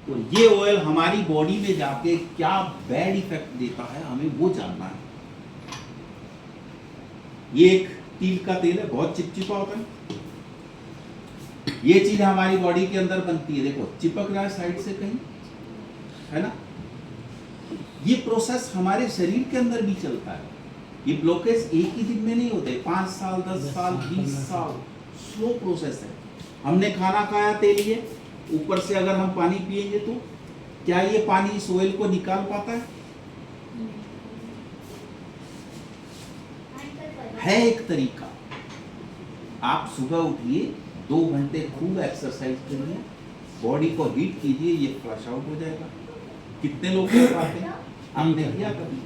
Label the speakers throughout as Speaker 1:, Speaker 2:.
Speaker 1: तो ये ऑयल हमारी बॉडी में जाके क्या बैड इफेक्ट देता है हमें वो जानना है। ये एक तिल का तेल है, बहुत चिपचिपा होता है। ये चीज हमारी बॉडी के अंदर बनती है, देखो चिपक रहा है साइड से कहीं, है ना। ये प्रोसेस हमारे शरीर के अंदर भी चलता है। ये ब्लॉकेज एक ही दिन में नहीं होते, 5 साल 10 साल 20 साल स्लो प्रोसेस है। हमने खाना खाया तेलिए, ऊपर से अगर हम पानी पिएंगे तो क्या ये पानी इस ऑयल को निकाल पाता है एक तरीका। आप सुबह उठिए, 2 घंटे खूब एक्सरसाइज करिए, बॉडी को हीट कीजिए, ये फ्लश आउट हो जाएगा। कितने लोग कर पाते हैं, हमने किया कभी।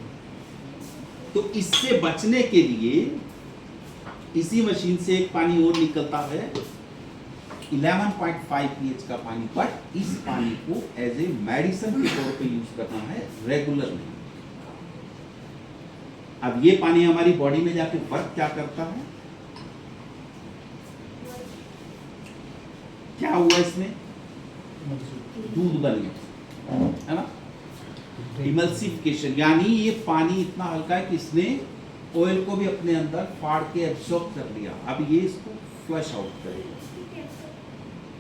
Speaker 1: तो इससे बचने के लिए इसी मशीन से एक पानी और निकलता है 11.5 pH का पानी, बट इस पानी को एज ए मेडिसिन के तौर पे यूज करना है, रेगुलर नहीं। अब ये पानी हमारी बॉडी में जाके वर्क क्या करता है, क्या हुआ इसमें, दूध बन गया, है ना, इमल्सिफिकेशन, यानी ये पानी इतना हल्का है कि इसने ऑयल को भी अपने अंदर फाड़ के एब्सॉर्ब कर लिया। अब ये इसको फ्लश आउट करेगा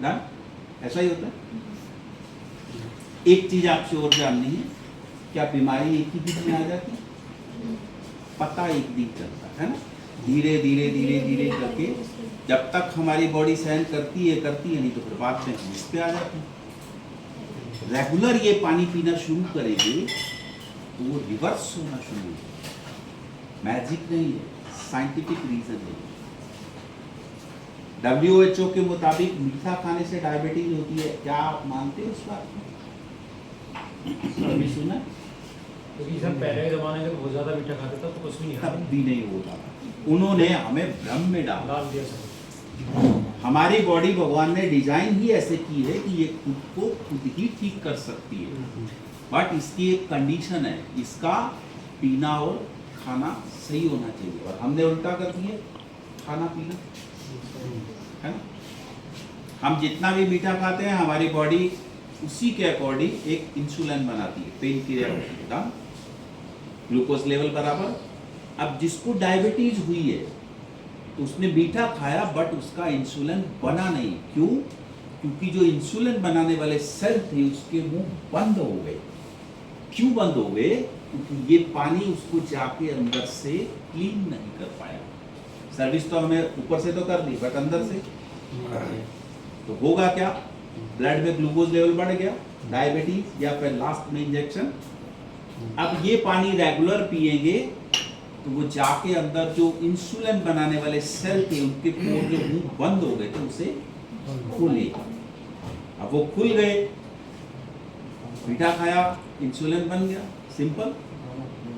Speaker 1: ना, ऐसा ही होता है। एक चीज आपसे और जाननी है, क्या बीमारी एक ही दिन में आ जाती, पता एक दिन चलता है ना, धीरे धीरे धीरे धीरे करके जब तक हमारी बॉडी सहन करती है नहीं तो फिर बाद में इस पे आ जाती है। रेगुलर ये पानी पीना शुरू करेंगे तो वो रिवर्स होना शुरू होगा। मैजिक नहीं है, साइंटिफिक रीजन है। WHO के मुताबिक मीठा खाने से डायबिटीज होती है, क्या आप मानते हो इस बात को? अभी सुना,
Speaker 2: क्योंकि सब पहले के जमाने में बहुत ज्यादा मीठा खाते थे तो कुछ भी नहीं
Speaker 1: तब भी नहीं होता। उन्होंने हमें भ्रम में
Speaker 2: डाल दिया सब।
Speaker 1: हमारी बॉडी भगवान ने डिजाइन ही ऐसे की है कि ये खुद को खुद ही ठीक कर सकती है, बट इसकी एक कंडीशन है, इसका पीना और खाना सही होना चाहिए। और हमने उल्टा कर दिया, खाना पीना, है ना। हम जितना भी मीठा खाते हैं हमारी बॉडी उसी के अकॉर्डिंग एक इंसुलिन बनाती है, पेन क्रिया होती है, ग्लूकोज लेवल बराबर। अब जिसको डायबिटीज हुई है तो उसने मीठा खाया बट उसका इंसुलिन बना नहीं, क्यों? क्योंकि जो इंसुलिन बनाने वाले सेल थे उसके मुंह बंद हो गए। क्यों बंद हो गए? क्योंकि ये पानी उसको जाके अंदर से क्लीन नहीं कर पाया। सर्विस तो हमें ऊपर से तो कर दी, बट अंदर से तो होगा क्या, ब्लड में ग्लूकोज लेवल बढ़ गया, डायबिटीज, या फिर लास्ट में इंजेक्शन। अब ये पानी रेगुलर पिएंगे तो वो जाके अंदर जो इंसुलिन बनाने वाले सेल थे उनके पोर जो मुंह बंद हो गए थे उसे खोलेगा। अब वो खुल गए, मीठा खाया, इंसुलिन बन गया, सिंपल।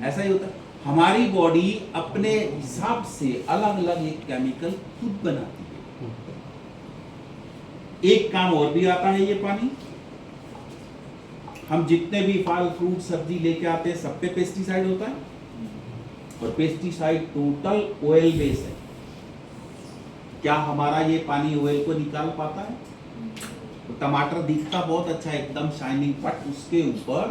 Speaker 1: ऐसा ही होता है, हमारी बॉडी अपने हिसाब से अलग अलग एक केमिकल खुद बनाती है। एक काम और भी आता है ये पानी, हम जितने भी फल फ्रूट सब्जी लेके आते हैं सब पे पेस्टिसाइड होता है, और पेस्टिसाइड टोटल ऑयल बेस है। क्या हमारा ये पानी ऑयल को निकाल पाता है? तो टमाटर दिखता बहुत अच्छा है, एकदम शाइनिंग, बट उसके ऊपर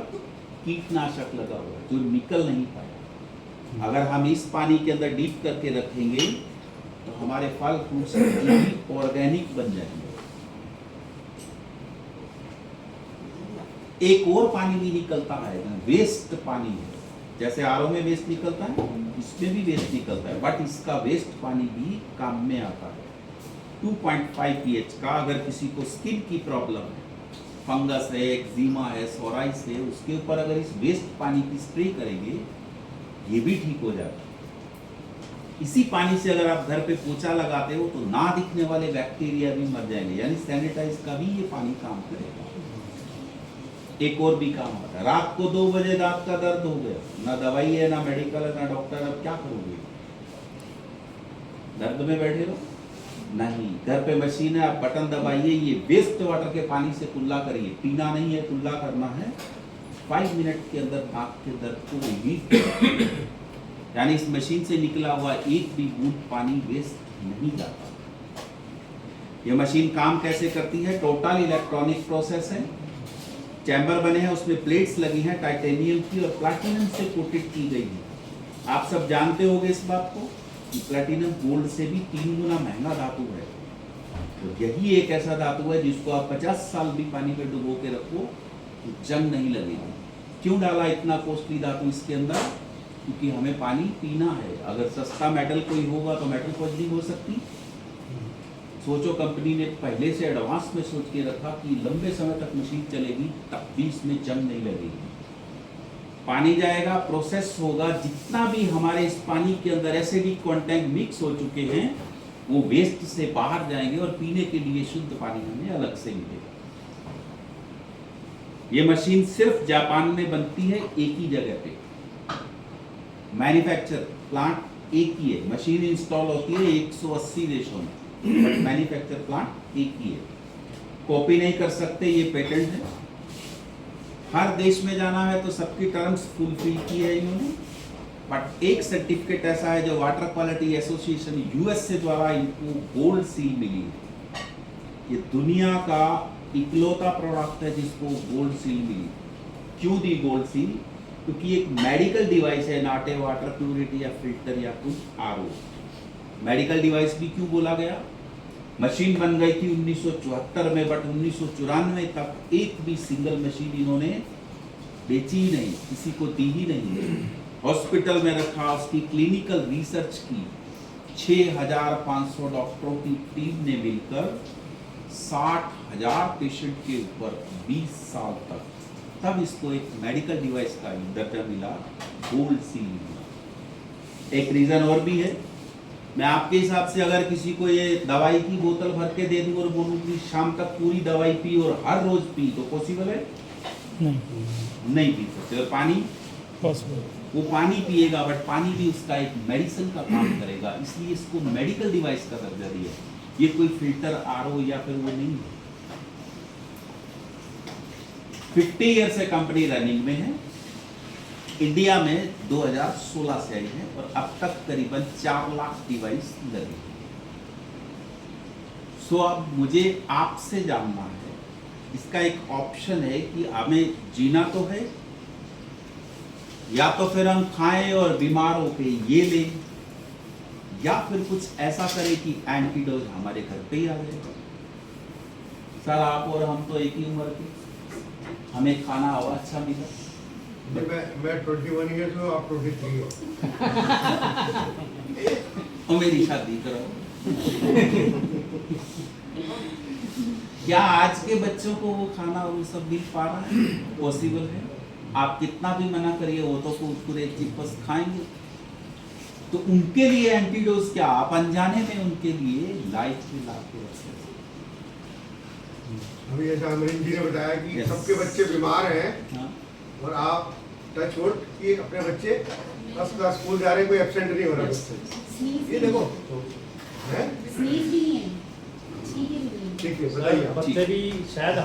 Speaker 1: कीटनाशक लगा हुआ है जो निकल नहीं पाया। अगर हम इस पानी के अंदर डीप करके रखेंगे तो हमारे फल फ्रूट सब्जी भी ऑर्गेनिक बन जाएंगे। एक और पानी भी निकलता है, वेस्ट पानी है, जैसे आरओ में वेस्ट निकलता है इसमें भी वेस्ट निकलता है, बट इसका वेस्ट पानी भी काम में आता है। 2.5 pH का, अगर किसी को स्किन की प्रॉब्लम है, फंगस है, एक्जिमा है, सोराइस है, उसके ऊपर अगर इस वेस्ट पानी की स्प्रे करेंगे ये भी ठीक हो जाता है। इसी पानी से अगर आप घर पे पोछा लगाते हो तो ना दिखने वाले बैक्टीरिया भी मर जाएंगे, यानी सैनिटाइज का भी ये पानी काम करेगा। एक और भी काम होता है, रात को 2 बजे दांत का दर्द हो गया, ना दवाई है ना मेडिकल है ना डॉक्टर, अब क्या करोगे? दर्द में बैठे रहो? नहीं, घर पे मशीन है, आप बटन दबाइए, ये वेस्ट वाटर के पानी से कुल्ला करिए। पीना नहीं है, कुल्ला करना है। 5 मिनट के अंदर दांत के दर्द को रिलीफ करेगा। यानी इस मशीन से निकला हुआ एक भी बूंद पानी वेस्ट नहीं जाता। ये मशीन काम कैसे करती है? टोटल इलेक्ट्रॉनिक प्रोसेस है। चैम्बर बने हैं, उसमें प्लेट्स लगी हैं टाइटेनियम की और प्लैटिनम से कोटेड की गई है। आप सब जानते होंगे इस बात को कि प्लैटिनम गोल्ड से भी 3 गुना महंगा धातु है। तो यही एक ऐसा धातु है जिसको आप 50 साल भी पानी में डुबो के रखो तो जंग नहीं लगेगी। क्यों डाला इतना कॉस्टली धातु इसके अंदर? क्योंकि हमें पानी पीना है। अगर सस्ता मेटल कोई होगा तो मेटल पॉइजनिंग हो सकती। सोचो कंपनी ने पहले से एडवांस में सोच के रखा कि लंबे समय तक मशीन चलेगी, तब भी इसमें जंग नहीं लगेगी। पानी जाएगा, प्रोसेस होगा, जितना भी हमारे इस पानी के अंदर एसिडिक कंटेंट मिक्स हो चुके हैं वो वेस्ट से बाहर जाएंगे और पीने के लिए शुद्ध पानी हमें अलग से मिलेगा। ये मशीन सिर्फ जापान में बनती है, एक ही जगह पे। मैन्युफैक्चर प्लांट एक ही है, मशीन इंस्टॉल होती है 180 देशों में, बट मैन्युफैक्चर प्लांट एक ही है। कॉपी नहीं कर सकते, ये पेटेंट है। हर देश में जाना है तो सबकी टर्म्स फुलफिल की है इन्होंने, बट एक सर्टिफिकेट ऐसा है जो वाटर क्वालिटी एसोसिएशन यूएसए द्वारा इनको गोल्ड सील मिली है। ये दुनिया का इकलौता प्रोडक्ट है जिसको गोल्ड सील मिली। क्यों दी गोल्ड सील? क्योंकि एक मेडिकल डिवाइस है, नॉट ए वाटर प्यूरिटी या फिल्टर या कुछ आरओ। मेडिकल डिवाइस भी क्यों बोला गया? मशीन बन गई थी 1974 में, बट 1994 तक एक भी सिंगल मशीन इन्होंने बेची ही नहीं, किसी को दी ही नहीं। हॉस्पिटल में रखा, उसकी क्लिनिकल रिसर्च की, 6500 डॉक्टरों की टीम ने मिलकर 60,000 पेशेंट के ऊपर 20 साल तक, तब इसको एक मेडिकल डिवाइस का दर्जा मिला, गोल्ड सील मिला। एक रीजन और भी है। मैं आपके हिसाब से अगर किसी को ये दवाई की बोतल भर के दे दूं और बोलूं कि शाम तक पूरी दवाई पी और हर रोज पी, तो पॉसिबल है? नहीं पी सकते। और पानी पॉसिबल, वो पानी पिएगा, बट पानी भी उसका एक मेडिसिन का काम करेगा, इसलिए इसको मेडिकल डिवाइस का दर्जा दिया। ये कोई फिल्टर, आरओ या फिर वो नहीं है। 50 ईयर से कंपनी रनिंग में है। इंडिया में 2016 से आई है और अब तक करीबन 4 लाख डिवाइस लगे। सो अब मुझे आपसे जानना है, इसका एक ऑप्शन है कि हमें जीना तो है, या तो फिर हम खाएं और बीमार होके ये लें, या फिर कुछ ऐसा करें कि एंटीडोज हमारे घर पे ही आ जाए। सर आप और हम तो एक ही उम्र के, हमें खाना हवा अच्छा मिला।
Speaker 3: मैं 21 ईयर्स हूँ, आप 23 हो।
Speaker 1: और मेरी शादी करो। क्या आज के बच्चों को वो खाना वो सब मिल पा रहा है? पॉसिबल है? आप कितना भी मना करिए, वो तो कुरकुरे चिप्स खाएंगे। तो उनके लिए एंटीडोज क्या? आप अनजाने में उनके लिए लाइफ के लाते रखते।
Speaker 3: अभी जैसा अमरीन जी ने बताया कि
Speaker 1: Yes.
Speaker 3: सबके बच्चे बीमार हैं,
Speaker 1: हाँ।
Speaker 3: और आप टच वुड कि अपने बच्चे फर्स्ट क्लास स्कूल जा रहे हैं, कोई एब्सेंट नहीं हो रहा बच्चे। ये देखो है,
Speaker 4: स्नीज भी नहीं है, ठीक है।
Speaker 3: ठीक है, बताइए आप।
Speaker 2: बच्चे भी शायद